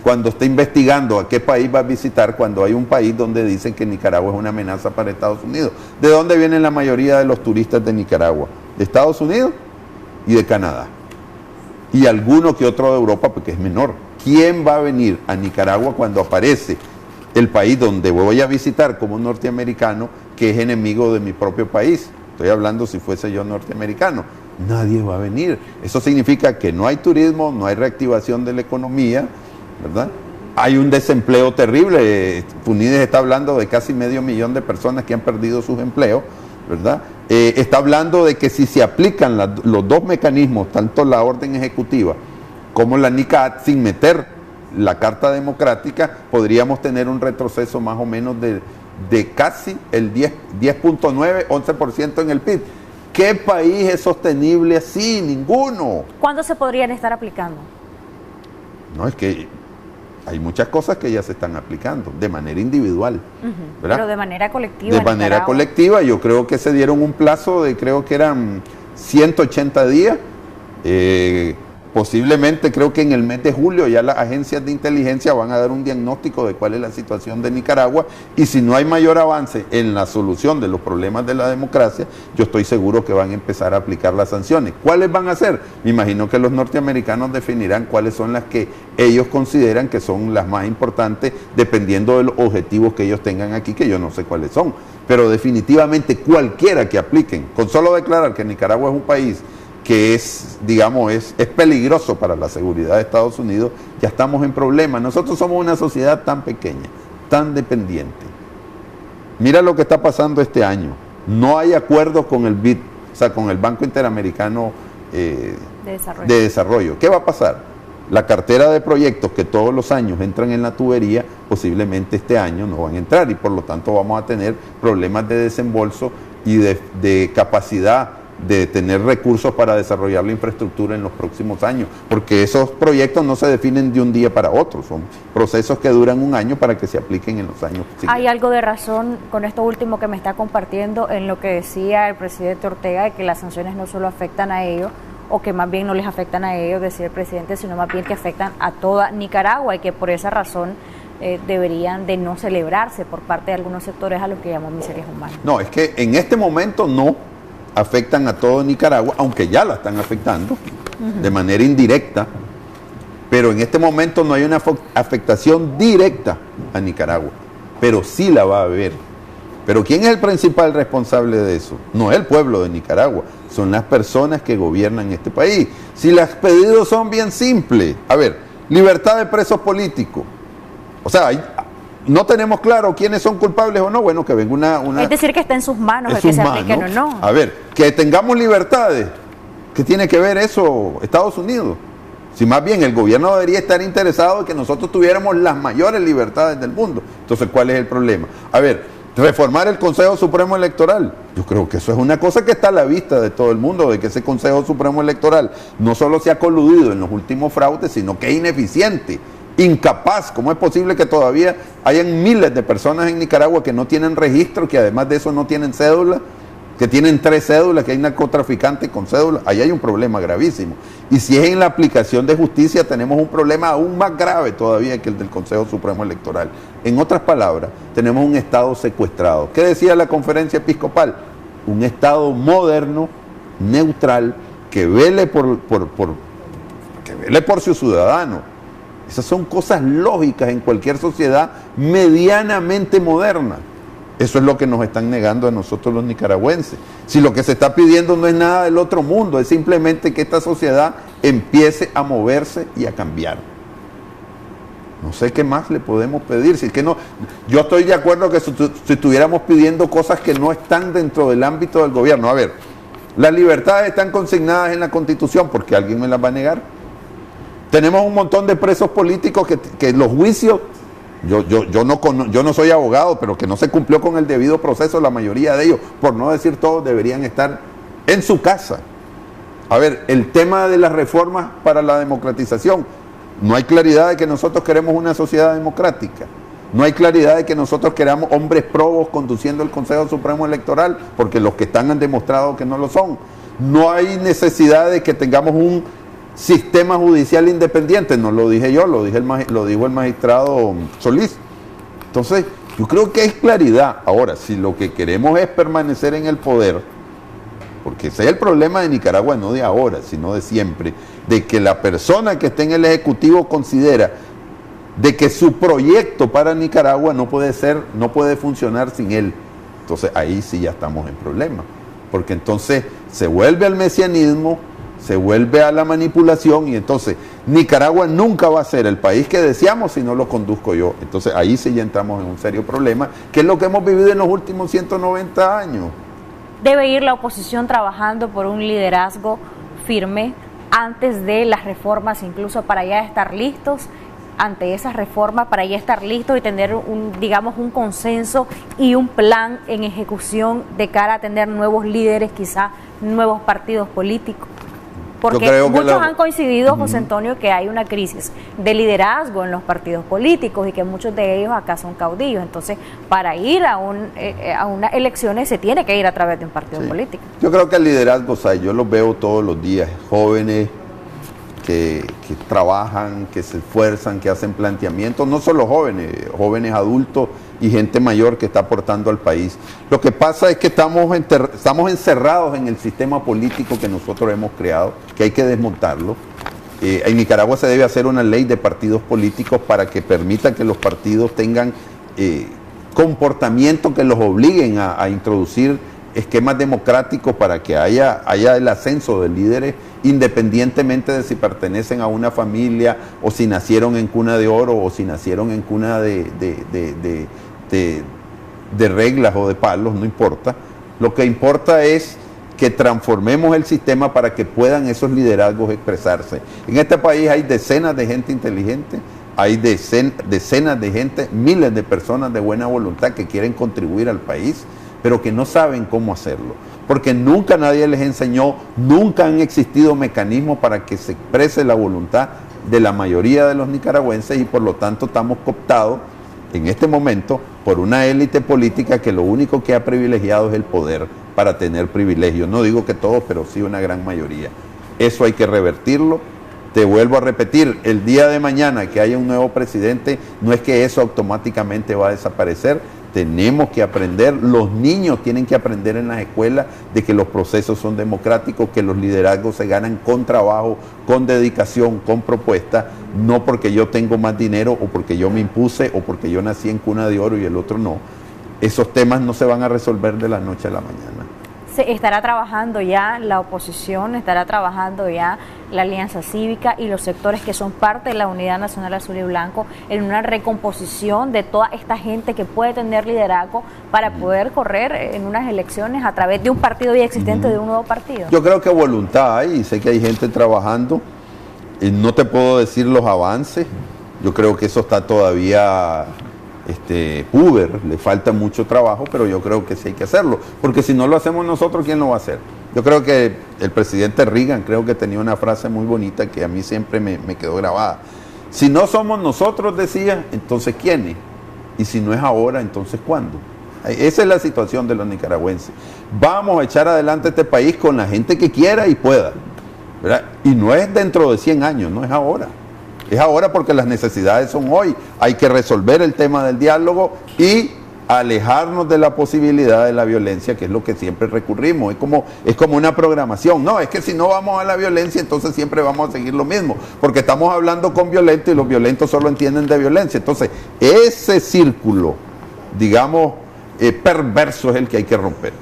Speaker 6: cuando esté investigando a qué país va a visitar cuando hay un país donde dicen que Nicaragua es una amenaza para Estados Unidos? ¿De dónde vienen la mayoría de los turistas de Nicaragua? De Estados Unidos y de Canadá. Y alguno que otro de Europa, porque es menor. ¿Quién va a venir a Nicaragua cuando aparece el país donde voy a visitar como un norteamericano que es enemigo de mi propio país? Estoy hablando si fuese yo norteamericano. Nadie va a venir. Eso significa que no hay turismo, no hay reactivación de la economía, ¿verdad? Hay un desempleo terrible. FUNIDES está hablando de casi 500,000 de personas que han perdido sus empleos, ¿verdad? Está hablando de que si se aplican los dos mecanismos, tanto la orden ejecutiva como la NICAAT, sin meter la Carta Democrática, podríamos tener un retroceso más o menos de casi el 10.9, 11% en el PIB. ¿Qué país es sostenible así? Ninguno.
Speaker 1: ¿Cuándo se podrían estar aplicando?
Speaker 6: No, es que hay muchas cosas que ya se están aplicando de manera individual. ¿Verdad?
Speaker 1: Pero de manera colectiva.
Speaker 6: De manera colectiva, yo creo que se dieron un plazo de, creo que eran 180 días. Posiblemente creo que en el mes de julio ya las agencias de inteligencia van a dar un diagnóstico de cuál es la situación de Nicaragua, y si no hay mayor avance en la solución de los problemas de la democracia, yo estoy seguro que van a empezar a aplicar las sanciones. ¿Cuáles van a ser? Me imagino que los norteamericanos definirán cuáles son las que ellos consideran que son las más importantes, dependiendo de los objetivos que ellos tengan aquí, que yo no sé cuáles son, pero definitivamente cualquiera que apliquen, con solo declarar que Nicaragua es un país que es, digamos, es peligroso para la seguridad de Estados Unidos, ya estamos en problemas. Nosotros somos una sociedad tan pequeña, tan dependiente. Mira lo que está pasando este año. No hay acuerdo con el BID, o sea, con el Banco Interamericano de Desarrollo. ¿Qué va a pasar? La cartera de proyectos que todos los años entran en la tubería, posiblemente este año no van a entrar, y por lo tanto vamos a tener problemas de desembolso y de capacidad de tener recursos para desarrollar la infraestructura en los próximos años, porque esos proyectos no se definen de un día para otro, son procesos que duran un año para que se apliquen en los años siguientes.
Speaker 1: ¿Hay algo de razón con esto último que me está compartiendo en lo que decía el presidente Ortega, de que las sanciones no solo afectan a ellos, o que más bien no les afectan a ellos, decía el presidente, sino más bien que afectan a toda Nicaragua, y que por esa razón deberían de no celebrarse por parte de algunos sectores a lo que llamó miserias humanas?
Speaker 6: No, es que en este momento no afectan a todo Nicaragua, aunque ya la están afectando de manera indirecta, pero en este momento no hay una afectación directa a Nicaragua, pero sí la va a haber. Pero ¿quién es el principal responsable de eso? No es el pueblo de Nicaragua, son las personas que gobiernan este país. Si los pedidos son bien simples, a ver, libertad de presos políticos, o sea, no tenemos claro quiénes son culpables o no, bueno, que venga una...
Speaker 1: Es decir, que está en sus manos el que se apliquen o no.
Speaker 6: A ver, que tengamos libertades, ¿qué tiene que ver eso Estados Unidos? Si más bien el gobierno debería estar interesado en que nosotros tuviéramos las mayores libertades del mundo. Entonces, ¿cuál es el problema? A ver, reformar el Consejo Supremo Electoral. Yo creo que eso es una cosa que está a la vista de todo el mundo, de que ese Consejo Supremo Electoral no solo se ha coludido en los últimos fraudes, sino que es ineficiente, incapaz. ¿Cómo es posible que todavía hayan miles de personas en Nicaragua que no tienen registro, que además de eso no tienen cédula, que tienen 3 cédulas, que hay narcotraficantes con cédula? Ahí hay un problema gravísimo. Y si es en la aplicación de justicia, tenemos un problema aún más grave todavía que el del Consejo Supremo Electoral. En otras palabras, tenemos un Estado secuestrado. ¿Qué decía la conferencia episcopal? Un Estado moderno, neutral, que vele por su ciudadano. Esas son cosas lógicas en cualquier sociedad medianamente moderna. Eso es lo que nos están negando a nosotros los nicaragüenses. Si lo que se está pidiendo no es nada del otro mundo, es simplemente que esta sociedad empiece a moverse y a cambiar. No sé qué más le podemos pedir. Si es que no, yo estoy de acuerdo que si estuviéramos pidiendo cosas que no están dentro del ámbito del gobierno. A ver, las libertades están consignadas en la Constitución, porque alguien me las va a negar. Tenemos un montón de presos políticos que los juicios, yo no soy abogado, pero que no se cumplió con el debido proceso, la mayoría de ellos, por no decir todos, deberían estar en su casa. A ver, el tema de las reformas para la democratización, no hay claridad de que nosotros queremos una sociedad democrática, no hay claridad de que nosotros queramos hombres probos conduciendo el Consejo Supremo Electoral, porque los que están han demostrado que no lo son. No hay necesidad de que tengamos un sistema judicial independiente, no lo dije yo, lo dijo el magistrado Solís. Entonces, yo creo que es claridad. Ahora, si lo que queremos es permanecer en el poder, porque ese es el problema de Nicaragua, no de ahora, sino de siempre, de que la persona que esté en el Ejecutivo considera de que su proyecto para Nicaragua no puede funcionar sin él. Entonces, ahí sí ya estamos en problemas, porque entonces se vuelve al mesianismo, se vuelve a la manipulación, y entonces Nicaragua nunca va a ser el país que deseamos si no lo conduzco yo. Entonces ahí sí ya entramos en un serio problema, que es lo que hemos vivido en los últimos 190 años.
Speaker 1: ¿Debe ir la oposición trabajando por un liderazgo firme antes de las reformas, incluso para ya estar listos ante esas reformas para ya estar listos y tener digamos, un consenso y un plan en ejecución de cara a tener nuevos líderes, quizá nuevos partidos políticos? Porque muchos han coincidido, José Antonio, que hay una crisis de liderazgo en los partidos políticos y que muchos de ellos acá son caudillos. Entonces, para ir a unas elecciones se tiene que ir a través de un partido político.
Speaker 6: Yo creo que el liderazgo, o sea, yo los veo todos los días, jóvenes que trabajan, que se esfuerzan, que hacen planteamientos, no solo jóvenes adultos y gente mayor que está aportando al país. Lo que pasa es que estamos encerrados en el sistema político que nosotros hemos creado, que hay que desmontarlo. En Nicaragua se debe hacer una ley de partidos políticos para que permita que los partidos tengan comportamientos que los obliguen a introducir esquemas democráticos para que haya el ascenso de líderes independientemente de si pertenecen a una familia o si nacieron en cuna de oro o si nacieron en cuna de reglas o de palos, no importa. Lo que importa es que transformemos el sistema para que puedan esos liderazgos expresarse. En este país hay decenas de gente inteligente, hay decenas de gente, miles de personas de buena voluntad que quieren contribuir al país, pero que no saben cómo hacerlo, porque nunca nadie les enseñó, nunca han existido mecanismos para que se exprese la voluntad de la mayoría de los nicaragüenses y por lo tanto estamos cooptados en este momento por una élite política que lo único que ha privilegiado es el poder para tener privilegios. No digo que todos, pero sí una gran mayoría. Eso hay que revertirlo. Te vuelvo a repetir, el día de mañana que haya un nuevo presidente, no es que eso automáticamente va a desaparecer. Tenemos que aprender, los niños tienen que aprender en las escuelas de que los procesos son democráticos, que los liderazgos se ganan con trabajo, con dedicación, con propuesta, no porque yo tengo más dinero o porque yo me impuse o porque yo nací en cuna de oro y el otro no. Esos temas no se van a resolver de la noche a la mañana.
Speaker 1: Se estará trabajando ya la oposición, estará trabajando ya la Alianza Cívica y los sectores que son parte de la Unidad Nacional Azul y Blanco en una recomposición de toda esta gente que puede tener liderazgo para poder correr en unas elecciones a través de un partido ya existente, de un nuevo partido.
Speaker 6: Yo creo que voluntad hay, y sé que hay gente trabajando, y no te puedo decir los avances, yo creo que eso está todavía puber, le falta mucho trabajo, pero yo creo que sí hay que hacerlo, porque si no lo hacemos nosotros, ¿quién lo va a hacer? Yo creo que el presidente Reagan, creo que tenía una frase muy bonita que a mí siempre me quedó grabada. Si no somos nosotros, decía, entonces ¿quiénes? Y si no es ahora, entonces ¿cuándo? Esa es la situación de los nicaragüenses. Vamos a echar adelante este país con la gente que quiera y pueda, ¿verdad? Y no es dentro de 100 años, no es ahora. Es ahora porque las necesidades son hoy. Hay que resolver el tema del diálogo y alejarnos de la posibilidad de la violencia, que es lo que siempre recurrimos. Es como una programación. No, es que si no vamos a la violencia, entonces siempre vamos a seguir lo mismo, porque estamos hablando con violentos y los violentos solo entienden de violencia. Entonces, ese círculo, digamos, perverso es el que hay que romper.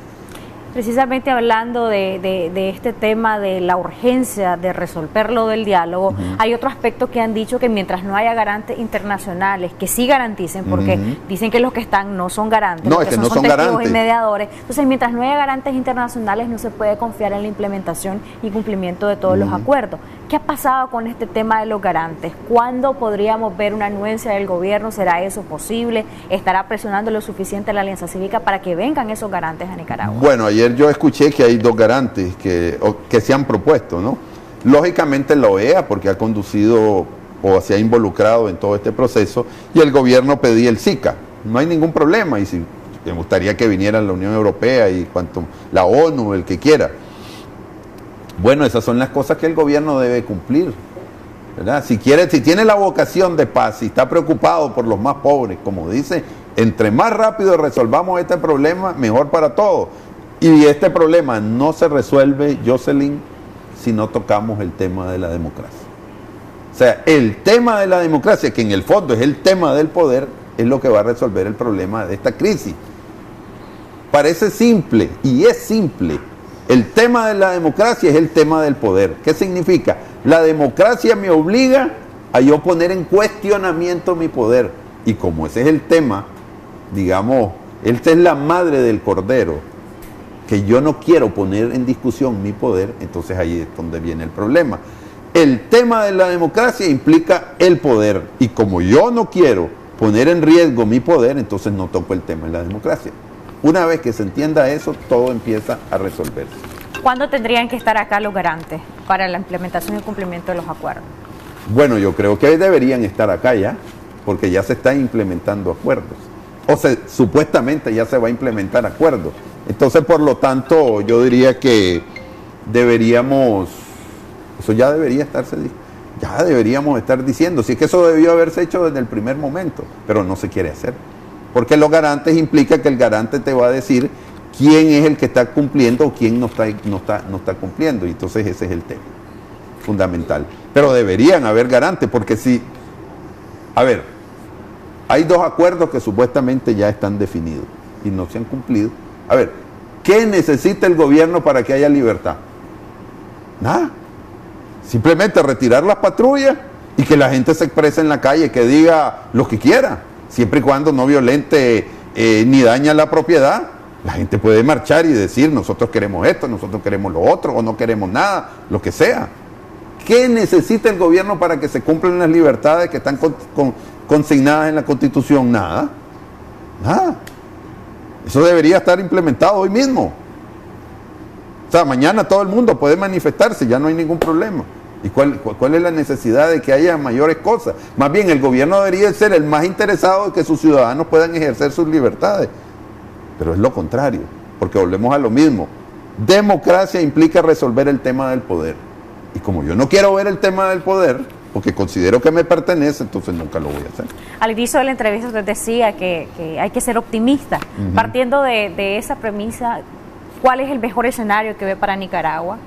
Speaker 1: Precisamente hablando de este tema de la urgencia de resolver lo del diálogo, hay otro aspecto que han dicho que mientras no haya garantes internacionales que sí garanticen, porque dicen que los que están no son garantes,
Speaker 6: no, es que no son
Speaker 1: testigos
Speaker 6: garantes
Speaker 1: y mediadores. Entonces, mientras no haya garantes internacionales, no se puede confiar en la implementación y cumplimiento de todos los acuerdos. ¿Qué ha pasado con este tema de los garantes? ¿Cuándo podríamos ver una anuencia del gobierno? ¿Será eso posible? ¿Estará presionando lo suficiente la Alianza Cívica para que vengan esos garantes a Nicaragua?
Speaker 6: Bueno, ayer yo escuché que hay 2 garantes que se han propuesto, ¿no? Lógicamente la OEA, porque ha conducido o se ha involucrado en todo este proceso, y el gobierno pedía el SICA. No hay ningún problema, y si me gustaría que viniera la Unión Europea y la ONU, el que quiera. Bueno, esas son las cosas que el gobierno debe cumplir, ¿verdad? Si tiene la vocación de paz y está preocupado por los más pobres, como dice, entre más rápido resolvamos este problema, mejor para todos. Y este problema no se resuelve, Jocelyn, si no tocamos el tema de la democracia. O sea, el tema de la democracia, que en el fondo es el tema del poder, es lo que va a resolver el problema de esta crisis. Parece simple, y es simple. El tema de la democracia es el tema del poder. ¿Qué significa? La democracia me obliga a yo poner en cuestionamiento mi poder. Y como ese es el tema, digamos, esta es la madre del cordero, que yo no quiero poner en discusión mi poder, entonces ahí es donde viene el problema. el tema de la democracia implica el poder. Y como yo no quiero poner en riesgo mi poder, entonces no toco el tema de la democracia. Una vez que se entienda eso, todo empieza a resolverse.
Speaker 1: ¿Cuándo tendrían que estar acá los garantes para la implementación y cumplimiento de los acuerdos?
Speaker 6: Bueno, yo creo que deberían estar acá ya, porque ya se están implementando acuerdos. O sea, supuestamente ya se va a implementar acuerdos. Entonces, por lo tanto, yo diría que deberíamos, eso ya debería estarse, ya deberíamos estar diciendo, si es que eso debió haberse hecho desde el primer momento, pero no se quiere hacer. Porque los garantes implica que el garante te va a decir quién es el que está cumpliendo o quién no está cumpliendo. Y entonces ese es el tema fundamental. Pero deberían haber garantes, porque si, a ver, hay 2 acuerdos que supuestamente ya están definidos y no se han cumplido. A ver, ¿qué necesita el gobierno para que haya libertad? Nada. Simplemente retirar las patrullas y que la gente se exprese en la calle, que diga lo que quiera, siempre y cuando no violente ni daña la propiedad. La gente puede marchar y decir, nosotros queremos esto, nosotros queremos lo otro, o no queremos nada, lo que sea. ¿Qué necesita el gobierno para que se cumplan las libertades que están consignadas en la Constitución? Nada. Nada. Eso debería estar implementado hoy mismo. O sea, mañana todo el mundo puede manifestarse, ya no hay ningún problema. ¿Y cuál es la necesidad de que haya mayores cosas? Más bien, el gobierno debería ser el más interesado de que sus ciudadanos puedan ejercer sus libertades. Pero es lo contrario, porque volvemos a lo mismo. Democracia implica resolver el tema del poder. Y como yo no quiero ver el tema del poder, porque considero que me pertenece, entonces nunca lo voy a hacer.
Speaker 1: Al inicio de la entrevista usted decía que hay que ser optimista. Partiendo de esa premisa, ¿cuál es el mejor escenario que ve para Nicaragua,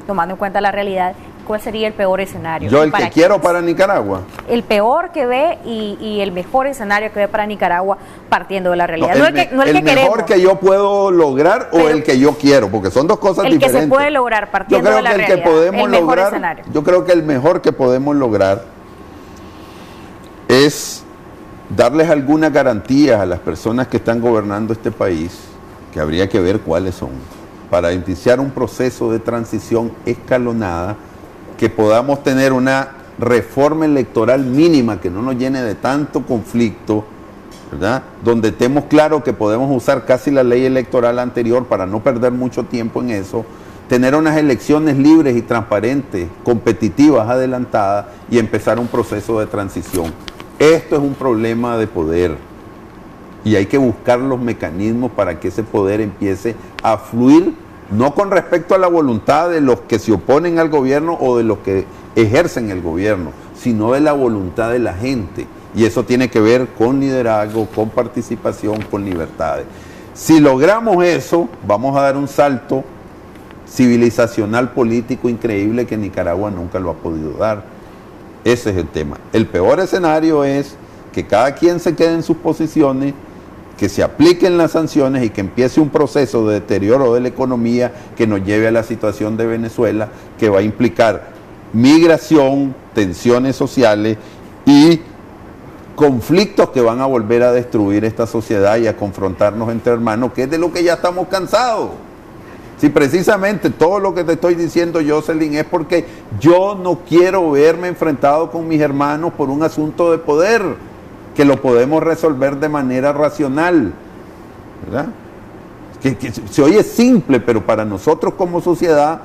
Speaker 1: tomando en cuenta la realidad? ¿Cuál sería el peor escenario?
Speaker 6: Yo el que quiero para Nicaragua.
Speaker 1: El peor que ve y el mejor escenario que ve para Nicaragua, partiendo de la realidad. No el que
Speaker 6: el mejor que yo puedo lograr o el que yo quiero, porque son 2 cosas diferentes.
Speaker 1: El que se puede lograr partiendo de la realidad. El mejor escenario.
Speaker 6: Yo creo que el mejor que podemos lograr es darles algunas garantías a las personas que están gobernando este país, que habría que ver cuáles son, para iniciar un proceso de transición escalonada, que podamos tener una reforma electoral mínima que no nos llene de tanto conflicto, ¿verdad? Donde estemos claros que podemos usar casi la ley electoral anterior para no perder mucho tiempo en eso, tener unas elecciones libres y transparentes, competitivas, adelantadas y empezar un proceso de transición. Esto es un problema de poder y hay que buscar los mecanismos para que ese poder empiece a fluir, no con respecto a la voluntad de los que se oponen al gobierno o de los que ejercen el gobierno, sino de la voluntad de la gente. Y eso tiene que ver con liderazgo, con participación, con libertades. Si logramos eso, vamos a dar un salto civilizacional político increíble que Nicaragua nunca lo ha podido dar. Ese es el tema. El peor escenario es que cada quien se quede en sus posiciones, que se apliquen las sanciones y que empiece un proceso de deterioro de la economía que nos lleve a la situación de Venezuela, que va a implicar migración, tensiones sociales y conflictos que van a volver a destruir esta sociedad y a confrontarnos entre hermanos, que es de lo que ya estamos cansados. Si precisamente todo lo que te estoy diciendo, Jocelyn, es porque yo no quiero verme enfrentado con mis hermanos por un asunto de poder, que lo podemos resolver de manera racional, ¿verdad? Que se oye simple, pero para nosotros como sociedad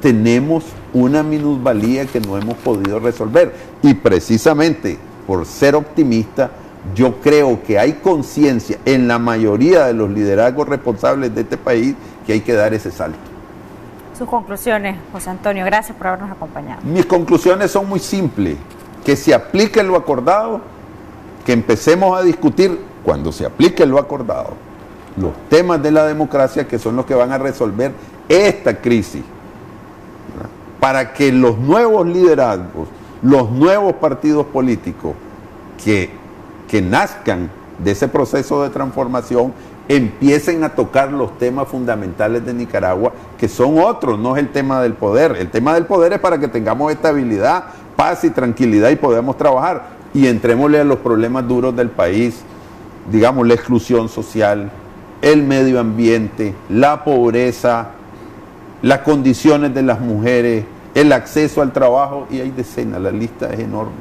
Speaker 6: tenemos una minusvalía que no hemos podido resolver. Y precisamente por ser optimista, yo creo que hay conciencia en la mayoría de los liderazgos responsables de este país que hay que dar ese salto.
Speaker 1: Sus conclusiones, José Antonio, gracias por habernos acompañado.
Speaker 6: Mis conclusiones son muy simples: que se aplique lo acordado, que empecemos a discutir, cuando se aplique lo acordado, los temas de la democracia, que son los que van a resolver esta crisis, ¿verdad? Para que los nuevos liderazgos, los nuevos partidos políticos que nazcan de ese proceso de transformación empiecen a tocar los temas fundamentales de Nicaragua, que son otros, no es el tema del poder. El tema del poder es para que tengamos estabilidad, paz y tranquilidad y podamos trabajar. Y entrémosle a los problemas duros del país, digamos, la exclusión social, el medio ambiente, la pobreza, las condiciones de las mujeres, el acceso al trabajo, y hay decenas, la lista es enorme.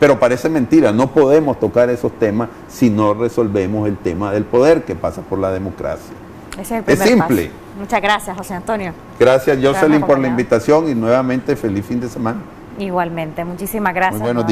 Speaker 6: Pero parece mentira, no podemos tocar esos temas si no resolvemos el tema del poder que pasa por la democracia.
Speaker 1: Ese es el primer
Speaker 6: simple.
Speaker 1: paso. Muchas gracias, José Antonio.
Speaker 6: Gracias, Jocelyn, por la
Speaker 1: acompañado.
Speaker 6: invitación y nuevamente feliz fin de semana.
Speaker 1: Igualmente, muchísimas gracias.
Speaker 6: Muy buenos días.